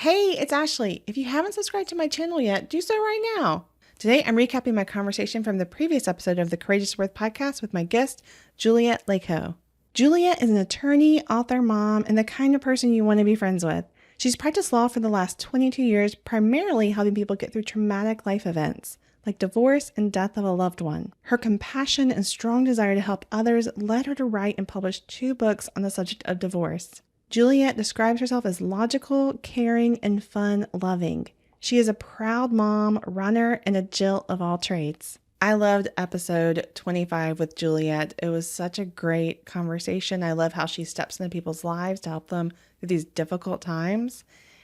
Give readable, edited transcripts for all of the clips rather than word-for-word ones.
Hey, it's Ashley. If you haven't subscribed to my channel yet, do so right now. Today, I'm recapping my conversation from the previous episode of the Courageous Worth podcast with my guest, Juliet Laycoe. Juliet is an attorney, author, mom, and the kind of person you want to be friends with. She's practiced law for the last 22 years, primarily helping people get through traumatic life events, like divorce and death of a loved one. Her compassion and strong desire to help others led her to write and publish 2 books on the subject of divorce. Juliet describes herself as logical, caring, and fun-loving. She is a proud mom, runner, and a jilt of all trades. I loved episode 25 with Juliet. It was such a great conversation. I love how she steps into people's lives to help them through these difficult times.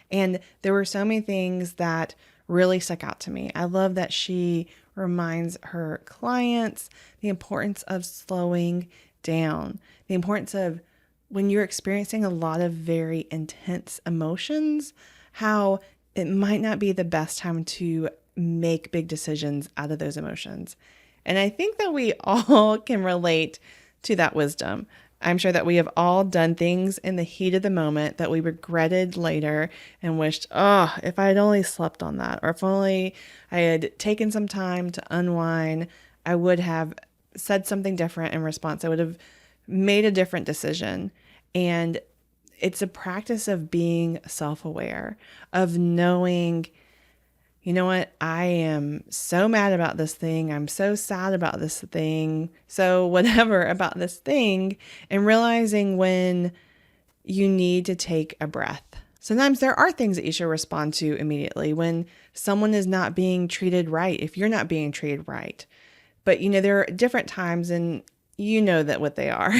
And there were so many things that really stuck out to me. I love that she reminds her clients the importance of slowing down, the importance of when you're experiencing a lot of very intense emotions, how it might not be the best time to make big decisions out of those emotions. And I think that we all can relate to that wisdom. I'm sure that we have all done things in the heat of the moment that we regretted later and wished, oh, if I had only slept on that, or if only I had taken some time to unwind, I would have said something different in response. I would have made a different decision. And it's a practice of being self-aware, of knowing, you know what, I am so mad about this thing. I'm so sad about this thing. So whatever about this thing, and realizing when you need to take a breath. Sometimes there are things that you should respond to immediately when someone is not being treated right, if you're not being treated right. But there are different times, and you know that what they are,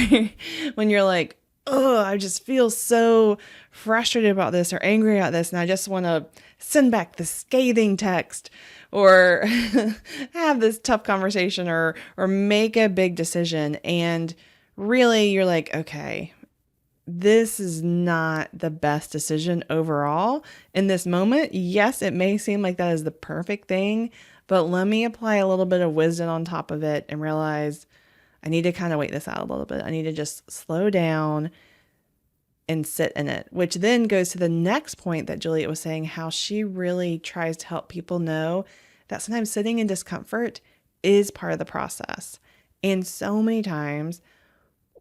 when you're like, oh, I just feel so frustrated about this or angry about this, and I just want to send back the scathing text or have this tough conversation or make a big decision. And really, you're like, okay, this is not the best decision overall in this moment. Yes, it may seem like that is the perfect thing, but let me apply a little bit of wisdom on top of it and realize I need to kind of wait this out a little bit. I need to just slow down and sit in it, which then goes to the next point that Juliet was saying, how she really tries to help people know that sometimes sitting in discomfort is part of the process. And so many times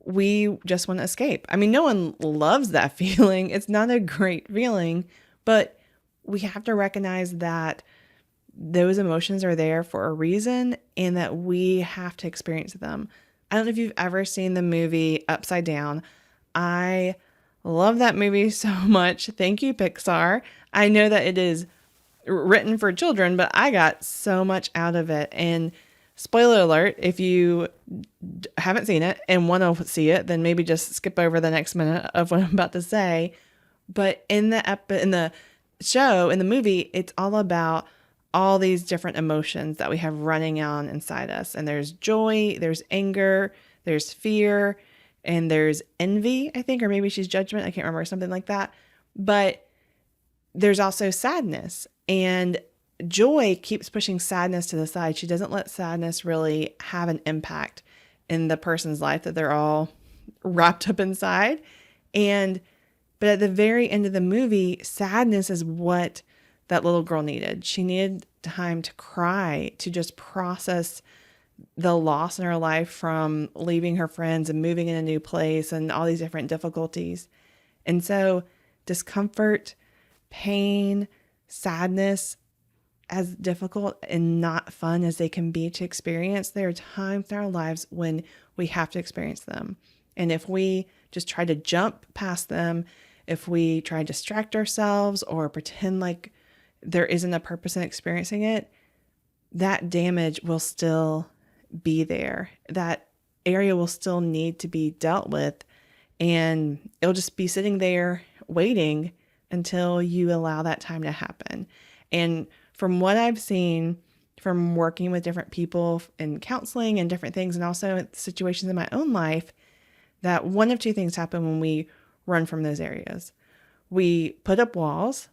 we just want to escape. I mean, no one loves that feeling. It's not a great feeling, but we have to recognize that those emotions are there for a reason and that we have to experience them. I don't know if you've ever seen the movie Upside Down. I love that movie so much. Thank you, Pixar. I know that it is written for children, but I got so much out of it. And spoiler alert, if you haven't seen it and want to see it, then maybe just skip over the next minute of what I'm about to say. But in the show, in the movie, it's all about all these different emotions that we have running on inside us. And there's joy, there's anger, there's fear, and there's envy, I think, or maybe she's judgment. I can't remember, something like that. But there's also sadness, and joy keeps pushing sadness to the side. She doesn't let sadness really have an impact in the person's life that they're all wrapped up inside. But at the very end of the movie, sadness is what that little girl needed. She needed time to cry, to just process the loss in her life from leaving her friends and moving in a new place and all these different difficulties. And so discomfort, pain, sadness, as difficult and not fun as they can be to experience, there are times in our lives when we have to experience them. And if we just try to jump past them, if we try to distract ourselves or pretend like there isn't a purpose in experiencing it, that damage will still be there. That area will still need to be dealt with, and it'll just be sitting there waiting until you allow that time to happen. And from what I've seen from working with different people in counseling and different things, and also situations in my own life, that one of 2 things happen when we run from those areas. We put up walls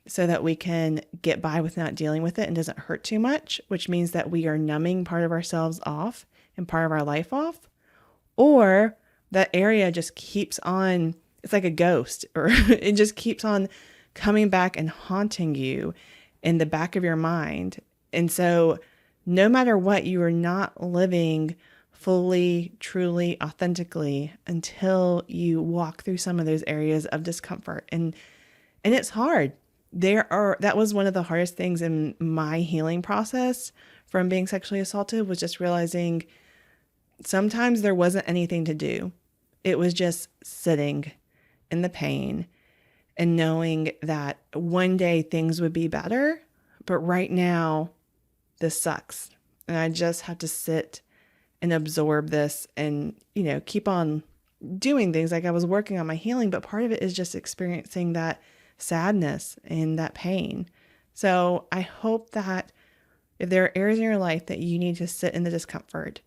so that we can get by with not dealing with it and doesn't hurt too much, which means that we are numbing part of ourselves off and part of our life off. Or that area just keeps on, it's like a ghost, or it just keeps on coming back and haunting you in the back of your mind. And so no matter what, you are not living fully, truly, authentically until you walk through some of those areas of discomfort. And it's hard. That was one of the hardest things in my healing process from being sexually assaulted, was just realizing sometimes there wasn't anything to do. It was just sitting in the pain and knowing that one day things would be better, but right now this sucks. And I just have to sit and absorb this and, keep on doing things. Like I was working on my healing, but part of it is just experiencing that sadness and that pain. So I hope that if there are areas in your life that you need to sit in the discomfort,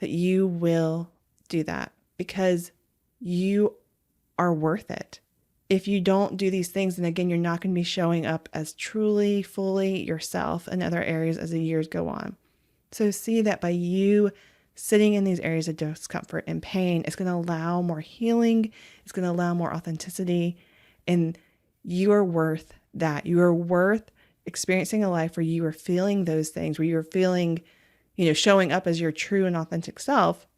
that you will do that, because you are worth it. If you don't do these things, then again, you're not going to be showing up as truly, fully yourself in other areas as the years go on. So see that by you sitting in these areas of discomfort and pain, it's going to allow more healing. It's going to allow more authenticity. And you are worth that. You are worth experiencing a life where you are feeling those things, where you're feeling, showing up as your true and authentic self.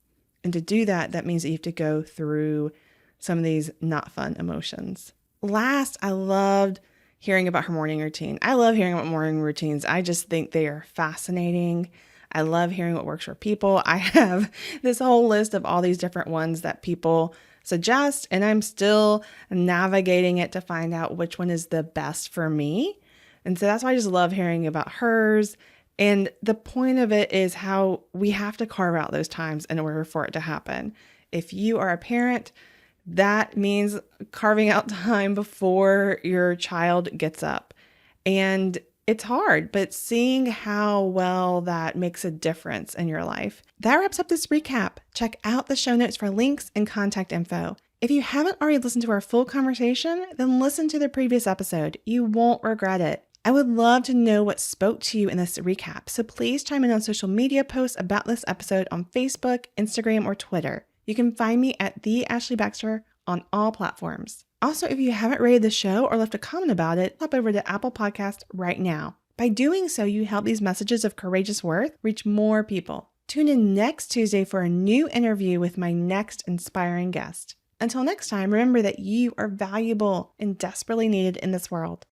And to do that, that means that you have to go through some of these not fun emotions. Last, I loved hearing about her morning routine. I love hearing about morning routines. I just think they are fascinating. I love hearing what works for people. I have this whole list of all these different ones that people suggest, and I'm still navigating it to find out which one is the best for me. And so that's why I just love hearing about hers. And the point of it is how we have to carve out those times in order for it to happen. If you are a parent, that means carving out time before your child gets up. And it's hard, but seeing how well that makes a difference in your life. That wraps up this recap. Check out the show notes for links and contact info. If you haven't already listened to our full conversation, then listen to the previous episode. You won't regret it. I would love to know what spoke to you in this recap, so please chime in on social media posts about this episode on Facebook, Instagram, or Twitter. You can find me at The Ashley Baxter on all platforms. Also, if you haven't rated the show or left a comment about it, hop over to Apple Podcasts right now. By doing so, you help these messages of courageous worth reach more people. Tune in next Tuesday for a new interview with my next inspiring guest. Until next time, remember that you are valuable and desperately needed in this world.